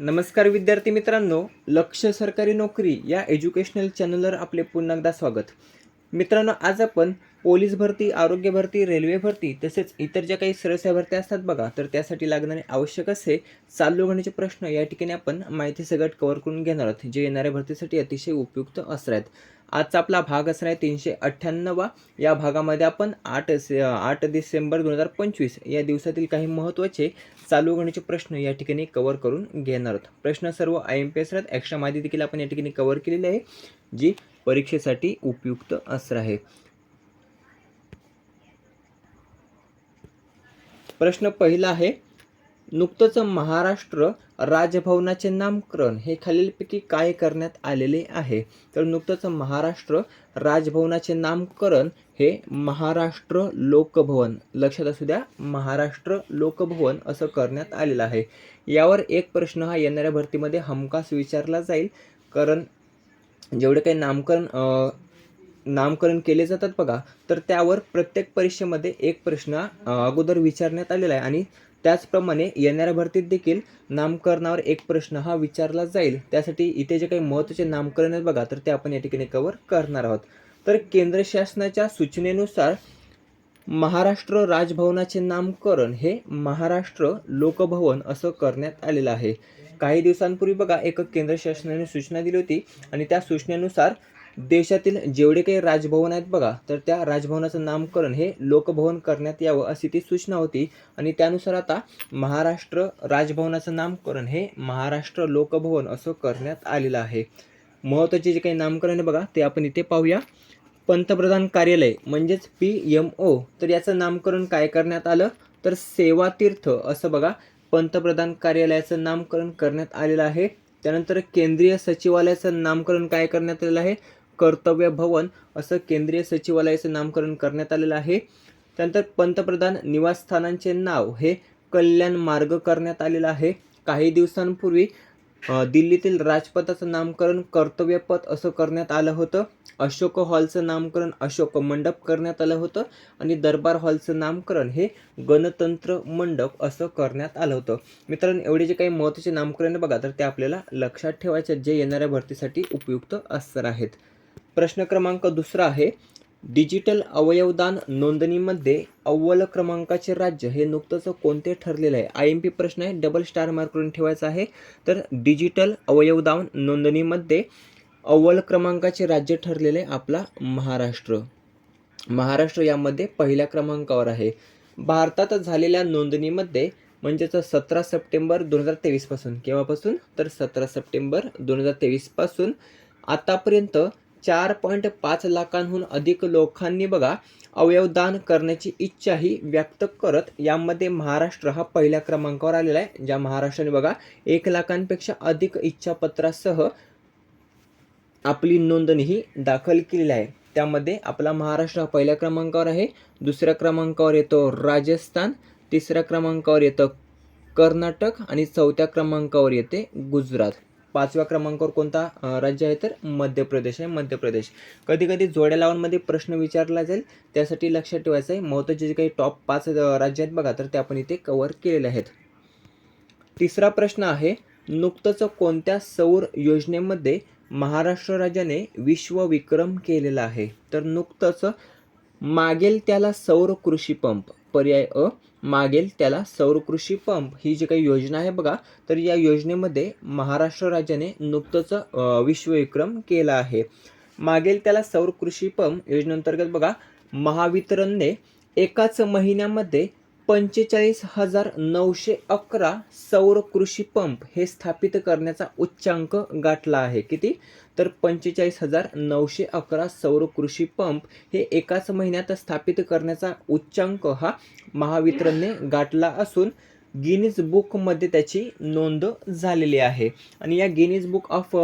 नमस्कार विद्यार्थी मित्रांनो, लक्ष सरकारी नोकरी या एज्युकेशनल चॅनलवर आपले पुन्हा एकदा स्वागत. मित्रांनो, आज आपण पोलीस भरती, आरोग्य भरती, रेल्वे भरती तसेच इतर ज्या काही सरळ भरत्या असतात बघा, तर त्यासाठी लागणारे आवश्यक असे चालू घडण्याचे प्रश्न या ठिकाणी आपण माहिती सगळं कव्हर करून घेणार आहोत, जे येणाऱ्या भरतीसाठी अतिशय उपयुक्त असणार आहेत. आजचा आपला भाग असणार आहे 398वा. या भागामध्ये आपण 8 डिसेंबर 2025 या दिवसातील काही महत्त्वाचे चालू घडण्याचे प्रश्न या ठिकाणी कव्हर करून घेणार आहोत. प्रश्न सर्व IMPS आहेत. एक्स्ट्रा माहिती देखील आपण या ठिकाणी कव्हर केलेली आहे, जी परीक्षेसाठी उपयुक्त असणार आहे. प्रश्न पहिला आहे, नुकतंच महाराष्ट्र राजभवनाचे नामकरण हे खालीलपैकी काय करण्यात आलेले आहे? तर नुकतंच महाराष्ट्र राजभवनाचे नामकरण हे महाराष्ट्र लोकभवन, लक्षात असू द्या, महाराष्ट्र लोकभवन असं करण्यात आलेलं आहे. यावर एक प्रश्न हा येणाऱ्या भरतीमध्ये हमखास विचारला जाईल, कारण जेवढे काही नामकरण केले जातात बघा, तर त्यावर प्रत्येक परीक्षेमध्ये एक प्रश्न अगोदर विचारण्यात आलेला आहे आणि त्याचप्रमाणे येणाऱ्या भरतीत देखील नामकरणावर एक प्रश्न हा विचारला जाईल. त्यासाठी इथे जे काही महत्त्वाचे नामकरण आहेत बघा, तर ते आपण या ठिकाणी कव्हर करणार आहोत. तर केंद्र शासनाच्या सूचनेनुसार महाराष्ट्र राजभवनाचे नामकरण हे महाराष्ट्र लोकभवन असं करण्यात आलेलं आहे. काही दिवसांपूर्वी बघा, एक केंद्र शासनाने सूचना दिली होती आणि त्या सूचनेनुसार देशातील जेवढे काही राजभवन आहेत बघा, तर त्या राजभवनाचं नामकरण हे लोकभवन करण्यात यावं अशी ती सूचना होती आणि त्यानुसार आता महाराष्ट्र राजभवनाचं नामकरण हे महाराष्ट्र लोकभवन असं करण्यात आलेलं आहे. महत्त्वाचे जे काही नामकरण आहे बघा, ते आपण इथे पाहूया. पंतप्रधान कार्यालय म्हणजेच PMO, तर याचं नामकरण काय करण्यात आलं? तर सेवातीर्थ असं बघा, पंतप्रधान कार्यालयाचं नामकरण करण्यात आलेलं आहे. त्यानंतर केंद्रीय सचिवालयाचं नामकरण काय करण्यात आलेलं आहे? कर्तव्य भवन असं केंद्रीय सचिवालयाचं नामकरण करण्यात आलेलं आहे. त्यानंतर पंतप्रधान निवासस्थानांचे नाव हे कल्याण मार्ग करण्यात आलेलं आहे. काही दिवसांपूर्वी दिल्लीतील राजपथाचं नामकरण कर्तव्यपथ असं करण्यात आलं होतं. अशोक हॉलचं नामकरण अशोक मंडप करण्यात आलं होतं आणि दरबार हॉलचं नामकरण हे गणतंत्र मंडप असं करण्यात आलं होतं. मित्रांनो, एवढे जे काही महत्त्वाचे नामकरण बघा, तर ते आपल्याला लक्षात ठेवायचे, जे येणाऱ्या भरतीसाठी उपयुक्त असणार आहेत. प्रश्न क्रमांक दुसरा आहे, डिजिटल अवयवदान नोंदणीमध्ये अव्वल क्रमांकाचे राज्य हे नुकतंच कोणते ठरलेलं आहे? IMP प्रश्न आहे, डबल स्टार मार्क करून ठेवायचा आहे. तर डिजिटल अवयवदान नोंदणीमध्ये अव्वल क्रमांकाचे राज्य ठरलेले आपला महाराष्ट्र. महाराष्ट्र यामध्ये पहिल्या क्रमांकावर आहे. भारतात झालेल्या नोंदणीमध्ये म्हणजेच 17 सप्टेंबर 2023 पासून, केव्हापासून? तर 17 सप्टेंबर 2023 पासून आतापर्यंत 4.5 लाखांहून अधिक लोकांनी बघा अवयवदान करण्याची इच्छाही व्यक्त करत यामध्ये महाराष्ट्र हा पहिल्या क्रमांकावर आलेला आहे. ज्या महाराष्ट्राने बघा 1 लाखांपेक्षा अधिक इच्छापत्रासह आपली नोंदणी ही दाखल केलेली आहे. त्यामध्ये आपला महाराष्ट्र हा पहिल्या क्रमांकावर आहे. दुसऱ्या क्रमांकावर येतो राजस्थान, तिसऱ्या क्रमांकावर येतं कर्नाटक आणि चौथ्या क्रमांकावर येते गुजरात. 5व्या क्रमांकावर कोणता राज्य आहे? तर मध्य प्रदेश आहे. मध्य प्रदेश. कधी कधी जोड्या लावूनमध्ये प्रश्न विचारला जाईल, त्यासाठी लक्षात ठेवायचं आहे. महत्त्वाचे जे काही टॉप 5 राज्य आहेत बघा, तर ते आपण इथे कव्हर केलेले आहेत. तिसरा प्रश्न आहे, नुकतंच कोणत्या सौर योजनेमध्ये महाराष्ट्र राज्याने विश्वविक्रम केलेला आहे? तर नुकतंच मागेल त्याला सौर कृषी पंप, पर्याय अ, मागेल त्याला सौर कृषी पंप ही जी काही योजना आहे बघा, तर या योजनेमध्ये महाराष्ट्र राज्याने नुकतंच विश्वविक्रम केला आहे. मागेल त्याला सौर कृषी पंप योजनेअंतर्गत बघा, महावितरणने एकाच महिन्यामध्ये 45,911 सौर कृषी पंप हे स्थापित करण्याचा उच्चांक गाठला आहे. किती? तर 45,911 सौर कृषी पंप हे एकाच महिन्यात स्थापित करण्याचा उच्चांक हा महावितरणने गाठला असून गिनीज बुकमध्ये त्याची नोंद झालेली आहे. आणि या गिनीज बुक ऑफ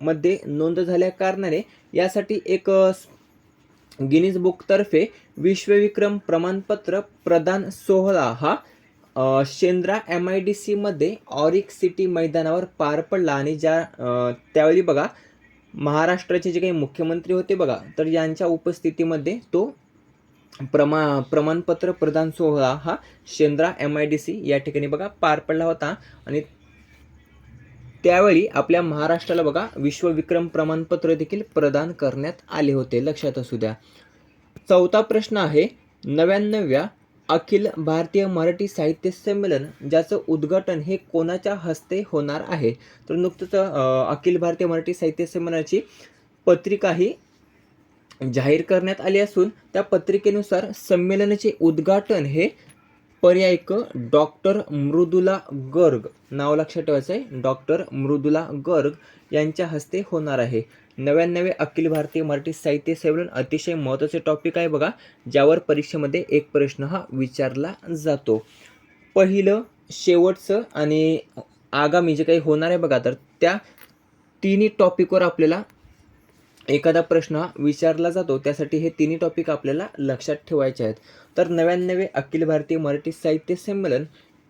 मध्ये नोंद झाल्या कारणाने यासाठी एक गिनीज बुकतर्फे विश्वविक्रम प्रमाणपत्र प्रदान सोहळा हा शेंद्रा MIDC मध्ये ऑरिक सिटी मैदानावर पार पडला आणि त्यावेळी बघा महाराष्ट्राचे जे काही मुख्यमंत्री होते बघा, तर यांच्या उपस्थितीमध्ये तो प्रमाणपत्र प्रदान सोहळा हा शेंद्रा MIDC या ठिकाणी बघा पार पडला होता. आणि त्यावेळी आपल्या महाराष्ट्राला बघा विश्वविक्रम प्रमाणपत्र देखील प्रदान करण्यात आले होते, लक्षात असू द्या. चौथा प्रश्न आहे, 99व्या अखिल भारतीय मराठी साहित्य संमेलन ज्याचं उद्घाटन हे कोणाच्या हस्ते होणार आहे? तर नुकतंच अखिल भारतीय मराठी साहित्य संमेलनाची पत्रिका ही जाहीर करण्यात आली असून त्या पत्रिकेनुसार संमेलनाचे उद्घाटन हे पर्याय क डॉक्टर मृदुला गर्ग, नाव लक्षात ठेवायचं आहे, डॉक्टर मृदुला गर्ग यांच्या हस्ते होणार आहे. 99वे अखिल भारतीय मराठी साहित्य संमेलन अतिशय महत्त्वाचे टॉपिक आहे बघा, ज्यावर परीक्षेमध्ये एक प्रश्न हा विचारला जातो. पहिलं, शेवटचं आणि आगामी जे काही होणार आहे बघा, तर त्या तिन्ही टॉपिकवर आपल्याला एखादा प्रश्न हा विचारला जातो. त्यासाठी हे तिन्ही टॉपिक आपल्याला लक्षात ठेवायचे आहेत. तर 99वे अखिल भारतीय मराठी साहित्य संमेलन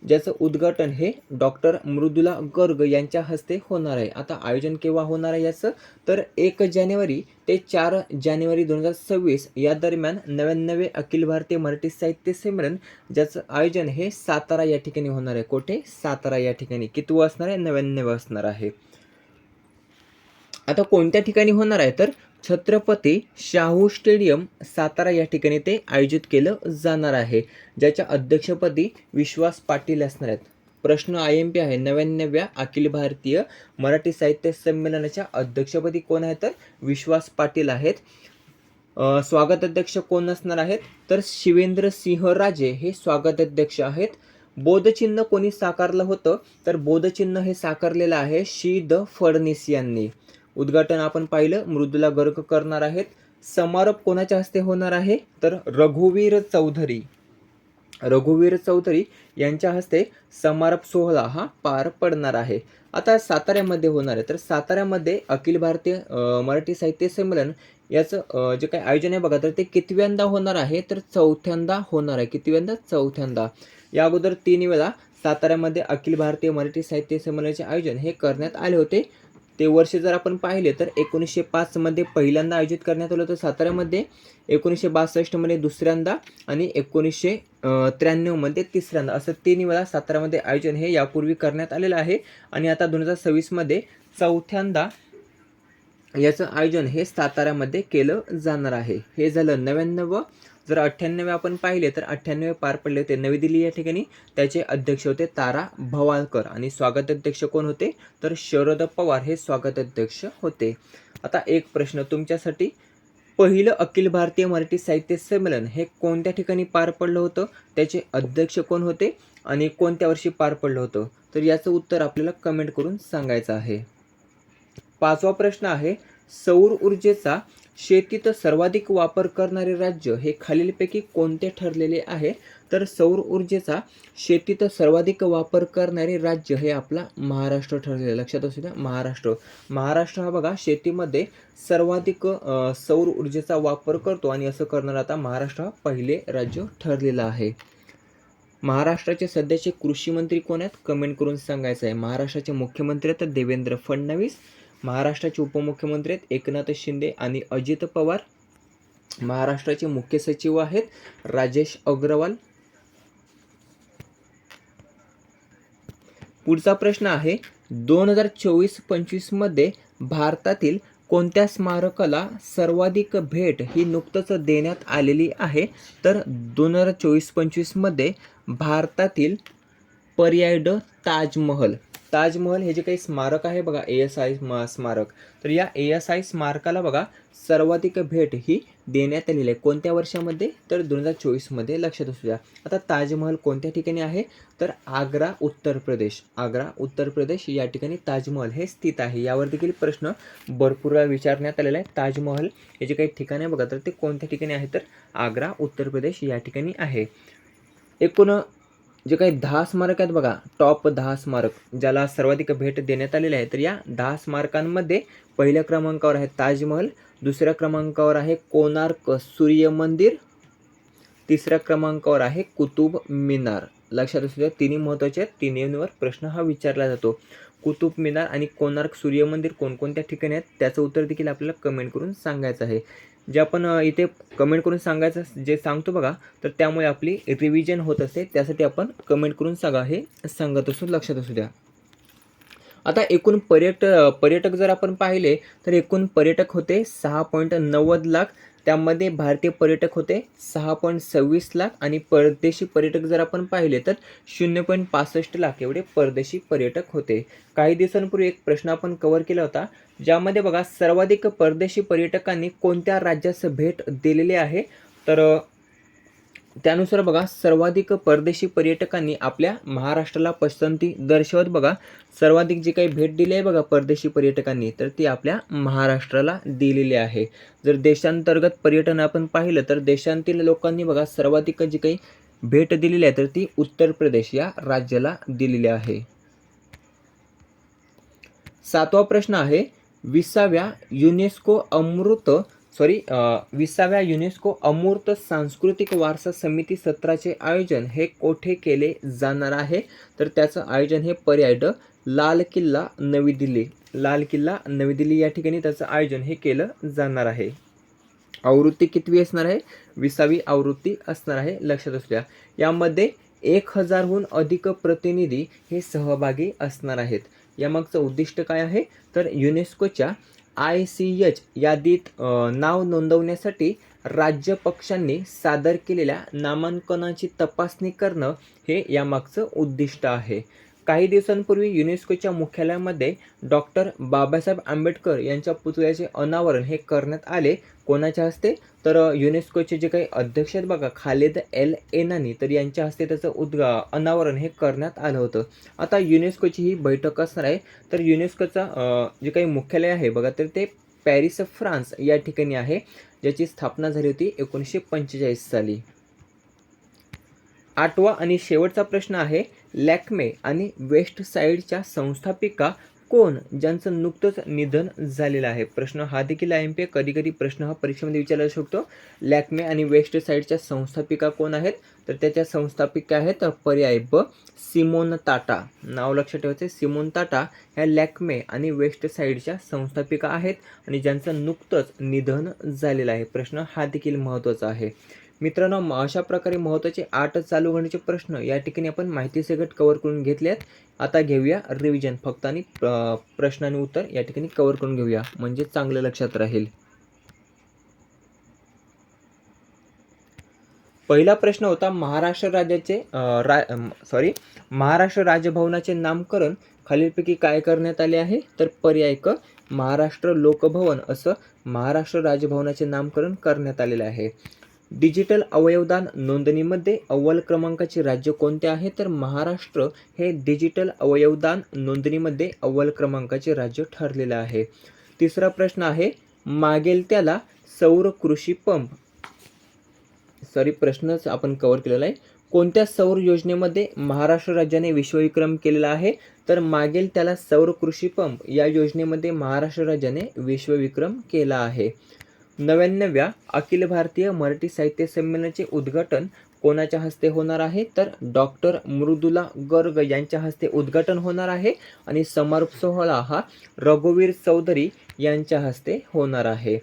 ज्याचं उद्घाटन हे डॉक्टर मृदुला गर्ग यांच्या हस्ते होणार आहे. आता आयोजन केव्हा होणार आहे याचं, तर 1 जानेवारी ते 4 जानेवारी 2026 या दरम्यान 99वे अखिल भारतीय मराठी साहित्य संमेलन ज्याचं आयोजन हे सातारा या ठिकाणी होणार आहे. कोठे? सातारा या ठिकाणी. कितवं असणार आहे? 99वं असणार आहे. आता कोणत्या ठिकाणी होणार आहे, तर छत्रपती शाहू स्टेडियम सातारा या ठिकाणी ते आयोजित केलं जाणार आहे, ज्याच्या अध्यक्षपदी विश्वास पाटील असणार आहेत. प्रश्न IMP आहे, 99व्या अखिल भारतीय मराठी साहित्य संमेलनाच्या अध्यक्षपदी कोण आहेत? तर विश्वास पाटील आहेत. स्वागत अध्यक्ष कोण असणार आहेत? तर शिवेंद्र सिंह राजे हे स्वागत अध्यक्ष आहेत. बोधचिन्ह कोणी साकारलं होतं? तर बोधचिन्ह हे साकारलेलं आहे द फडणीस यांनी. उद्घाटन आपण पाहिलं, मृदुला गर्ग करणार आहेत. समारोप कोणाच्या हस्ते होणार आहे? तर रघुवीर चौधरी यांच्या हस्ते समारोप सोहळा हा पार पडणार आहे. आता साताऱ्यामध्ये होणार आहे, तर साताऱ्यामध्ये अखिल भारतीय मराठी साहित्य संमेलन याचं जे काही आयोजन आहे बघा, तर ते कितव्यांदा होणार आहे? तर 4थ्यांदा होणार आहे. कितव्यांदा? 4थ्यांदा. या अगोदर 3 वेळा साताऱ्यामध्ये अखिल भारतीय मराठी साहित्य संमेलनाचे आयोजन हे करण्यात आले होते. ते वर्ष जर आपण पाहिले तर 1905 मध्ये पहिल्यांदा आयोजित करण्यात आलं होतं साताऱ्यामध्ये, 1962 मध्ये दुसऱ्यांदा आणि 1993 मध्ये तिसऱ्यांदा, असं 3 वेळा साताऱ्यामध्ये आयोजन हे यापूर्वी करण्यात आलेलं आहे. आणि आता 2026 मध्ये 4थ्यांदा याचं आयोजन हे साताऱ्यामध्ये केलं जाणार आहे. हे झालं 99. जर 98 आपण पाहिले तर 98 पार पडले होते नवी दिल्ली या ठिकाणी. त्याचे अध्यक्ष होते तारा भवाळकर आणि स्वागत अध्यक्ष कोण होते? तर शरद पवार हे स्वागत अध्यक्ष होते. आता एक प्रश्न तुमच्यासाठी, पहिलं अखिल भारतीय मराठी साहित्य संमेलन हे कोणत्या ठिकाणी पार पडलं होतं? त्याचे अध्यक्ष कोण होते आणि कोणत्या वर्षी पार पडलं होतं? तर याचं उत्तर आपल्याला कमेंट करून सांगायचं आहे. 5वा प्रश्न आहे, सौर ऊर्जेचा शेतीत सर्वाधिक वापर करणारे राज्य हे खालीलपैकी कोणते ठरलेले आहे? तर सौर ऊर्जेचा शेतीत सर्वाधिक वापर करणारे राज्य हे आपला महाराष्ट्र ठरलेलं. लक्षात असू द्या, महाराष्ट्र हा बघा शेतीमध्ये सर्वाधिक सौर ऊर्जेचा वापर करतो आणि असं करणारं आता महाराष्ट्र हा पहिले राज्य ठरलेलं आहे. महाराष्ट्राचे सध्याचे कृषी मंत्री कोण आहेत? कमेंट करून सांगायचं आहे. महाराष्ट्राचे मुख्यमंत्री आहेत देवेंद्र फडणवीस. महाराष्ट्राचे उपमुख्यमंत्री आहेत एकनाथ शिंदे आणि अजित पवार. महाराष्ट्राचे मुख्य सचिव आहेत राजेश अग्रवाल. पुढचा प्रश्न आहे, 2024-25 मध्ये भारतातील कोणत्या स्मारकाला सर्वाधिक भेट ही नुकतंच देण्यात आलेली आहे? तर 2024-25 मध्ये भारतातील पर्याय ड ताजमहल हे जे काही स्मारक आहे बघा, ASI स्मारक, तर या ASI स्मारकाला बघा सर्वाधिक भेट ही देण्यात आलेली आहे. कोणत्या वर्षामध्ये? तर 2024 मध्ये. लक्षात असू द्या. आता ताजमहल कोणत्या ठिकाणी आहे? तर आग्रा उत्तर प्रदेश या ठिकाणी ताजमहल हे स्थित आहे. यावर देखील प्रश्न भरपूर वेळा विचारण्यात आलेला आहे. ताजमहल हे जे काही ठिकाण आहे बघा, तर ते कोणत्या ठिकाणी आहे? तर आग्रा उत्तर प्रदेश या ठिकाणी आहे. एकूण जे काही 10 स्मारक आहेत बघा, टॉप 10 स्मारक ज्याला सर्वाधिक भेट देण्यात आलेले आहे, तर या 10 स्मारकांमध्ये पहिल्या क्रमांकावर आहे ताजमहल, दुसऱ्या क्रमांकावर आहे कोणार्क सूर्य मंदिर, तिसऱ्या क्रमांकावर आहे कुतुब मिनार. लक्षात असू द्या, तिन्ही महत्त्वाचे आहेत, तिन्हींवर प्रश्न हा विचारला जातो. कुतुब मिनार आणि कोणार्क सूर्य मंदिर कोणकोणत्या ठिकाणी आहेत त्याचं उत्तर देखील आपल्याला कमेंट करून सांगायचं आहे. जे आपण इथे कमेंट करून सांगायचं जे सांगतो बघा, तर त्यामुळे आपली रिव्हिजन होत असते, त्यासाठी आपण कमेंट करून सांगा हे सांगत असू. लक्षात असू द्या. आता एकूण पर्यटक जर आपण पाहिले तर एकूण पर्यटक होते 6.90 लाख. त्यामध्ये भारतीय पर्यटक होते 6.26 लाख आणि परदेशी पर्यटक जर आपण पाहिले तर 0.65 लाख एवढे परदेशी पर्यटक होते. काही दिवसांपूर्वी एक प्रश्न आपण कव्हर केला होता, ज्यामध्ये बघा सर्वाधिक परदेशी पर्यटकांनी कोणत्या राज्यास भेट दिलेली आहे. तर त्यानुसार बघा सर्वाधिक परदेशी पर्यटकांनी आपल्या महाराष्ट्राला पसंती दर्शवत बघा सर्वाधिक जे काही भेट दिली आहे बघा परदेशी पर्यटकांनी, तर ती आपल्या महाराष्ट्राला दिलेली आहे. जर देशांतर्गत पर्यटन आपण पाहिलं तर देशांतील लोकांनी बघा सर्वाधिक जी काही भेट दिलेली आहे तर ती उत्तर प्रदेश या राज्याला दिलेली आहे. 7वा प्रश्न आहे, 20व्या युनेस्को अमूर्त सांस्कृतिक वारसा समिती सत्राचे आयोजन हे कोठे केले जाणार आहे. तर त्याचं आयोजन हे पर्याय ड लाल किल्ला नवी दिल्ली या ठिकाणी त्याचं आयोजन हे केलं जाणार आहे. आवृत्ती कितवी असणार आहे? 20वी आवृत्ती असणार आहे, लक्षात असू द्या. यामध्ये 1000हून अधिक प्रतिनिधी हे सहभागी असणार आहेत. यामागचं उद्दिष्ट काय आहे तर युनेस्कोच्या ICH यादीत नाव नोंदवण्यासाठी राज्य पक्षांनी सादर केलेल्या नामांकनाची तपासणी करणं हे यामागचं उद्दिष्ट आहे. काही दिवसांपूर्वी युनेस्कोच्या मुख्यालयामध्ये डॉक्टर बाबासाहेब आंबेडकर यांच्या पुतळ्याचे अनावरण हे करण्यात आले. कोणाच्या हस्ते? तर युनेस्कोचे जे काही अध्यक्ष आहेत बघा खालिद एल एनानी, तर यांच्या हस्ते त्याचं अनावरण हे करण्यात आलं होतं. आता युनेस्कोची ही बैठक असणार आहे. तर युनेस्कोचा जे काही मुख्यालय आहे बघा तर ते पॅरिस फ्रान्स या ठिकाणी आहे, ज्याची स्थापना झाली होती 1945 साली. 8वा आणि शेवटचा प्रश्न आहे, लॅक्मे आणि वेस्ट साईडच्या संस्थापिका कोण ज्यांचं नुकतंच निधन झालेलं आहे. प्रश्न हा देखील IMP कधी प्रश्न हा परीक्षेमध्ये विचारला जाऊ शकतो. लॅक्मे आणि वेस्ट साईडच्या संस्थापिका कोण आहेत? तर त्याच्या संस्थापिका आहेत पर्याय ब सिमोन टाटा. नाव लक्षात ठेवायचे, सिमोन टाटा ह्या लॅक्मे आणि वेस्ट साईडच्या संस्थापिका आहेत आणि ज्यांचं नुकतंच निधन झालेलं आहे. प्रश्न हा देखील महत्त्वाचा आहे. मित्रांनो, अशा प्रकारे महत्त्वाचे 8 चालू घडामोडीचे प्रश्न या ठिकाणी आपण माहिती सगट कव्हर करून घेतले आहेत. आता घेऊया रिव्हिजन, फक्त आणि प्रश्न आणि उत्तर या ठिकाणी कव्हर करून घेऊया, म्हणजे चांगलं लक्षात राहील. पहिला प्रश्न होता, महाराष्ट्र राजभवनाचे नामकरण खालीलपैकी काय करण्यात आले आहे. तर पर्याय क महाराष्ट्र लोकभवन असं महाराष्ट्र राजभवनाचे नामकरण करण्यात आलेले आहे. डिजिटल अवयवदान नोंदणीमध्ये अव्वल क्रमांकाचे राज्य कोणते आहे. तर महाराष्ट्र हे डिजिटल अवयवदान नोंदणीमध्ये अव्वल क्रमांकाचे राज्य ठरलेलं आहे. तिसरा प्रश्न आहे, मागेल त्याला सौर कृषी पंप प्रश्नच आपण कव्हर केलेला आहे. कोणत्या सौर योजनेमध्ये महाराष्ट्र राज्याने विश्वविक्रम केलेला आहे. तर मागेल त्याला सौर कृषी पंप या योजनेमध्ये महाराष्ट्र राज्याने विश्वविक्रम केला आहे. 99व्या अखिल भारतीय मराठी साहित्य संमेलनाचे उद्घाटन कोणाच्या हस्ते होणार आहे. तर डॉक्टर मृदुला गर्ग यांच्या हस्ते उद्घाटन होणार आहे आणि समारोप सोहळा हा रघुवीर चौधरी यांच्या हस्ते होणार आहे.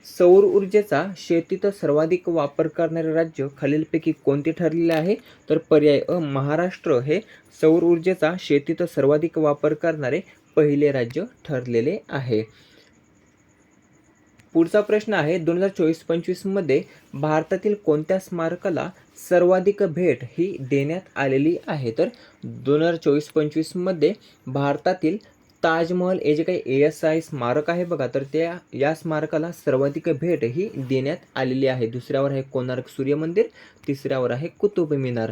सौर ऊर्जेचा शेतीत सर्वाधिक वापर करणारे राज्य खालीलपैकी कोणते ठरलेले आहे. तर पर्याय अ महाराष्ट्र हे सौर ऊर्जेचा शेतीत सर्वाधिक वापर करणारे पहिले राज्य ठरलेले आहे. पुढचा प्रश्न आहे, 2024-25 मध्ये भारतातील कोणत्या स्मारकाला सर्वाधिक भेट ही देण्यात आलेली आहे. तर 2024-25 मध्ये भारतातील ताजमहल हे जे काही ASI स्मारक आहे बघा, तर या स्मारकाला सर्वाधिक भेट ही देण्यात आलेली आहे. दुसऱ्यावर आहे कोणार्क सूर्य मंदिर, तिसऱ्यावर आहे कुतुब मिनार.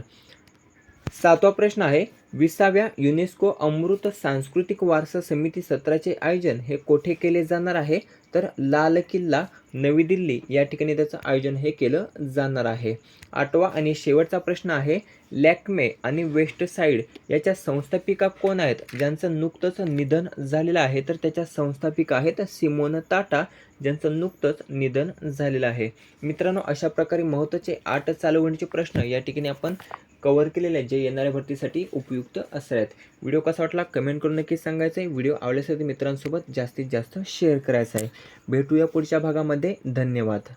7वा प्रश्न आहे, 20व्या युनेस्को अमृत सांस्कृतिक वारसा समिती सत्राचे आयोजन हे कोठे केले जाणार आहे. तर लाल किल्ला नवी दिल्ली या ठिकाणी त्याचं आयोजन हे केलं जाणार आहे. 8वा आणि शेवटचा प्रश्न आहे, लॅक्मे आणि वेस्ट साईड याच्या संस्थापिका कोण आहेत ज्यांचं नुकतंच निधन झालेलं आहे. तर त्याच्या संस्थापिका आहेत सिमोन टाटा, ज्यांचं नुकतंच निधन झालेलं आहे. मित्रांनो, अशा प्रकारे महत्त्वाचे 8 चालू घडामोडीचे प्रश्न या ठिकाणी आपण कव्हर केलेले आहेत, जे येणाऱ्या भरतीसाठी उपयुक्त असणार आहेत. व्हिडिओ कसा वाटला कमेंट करून नक्की सांगायचं आहे. व्हिडिओ आवडल्यास मित्रांसोबत जास्तीत जास्त शेअर करायचा आहे. भेटूया पुढच्या भागामध्ये. धन्यवाद.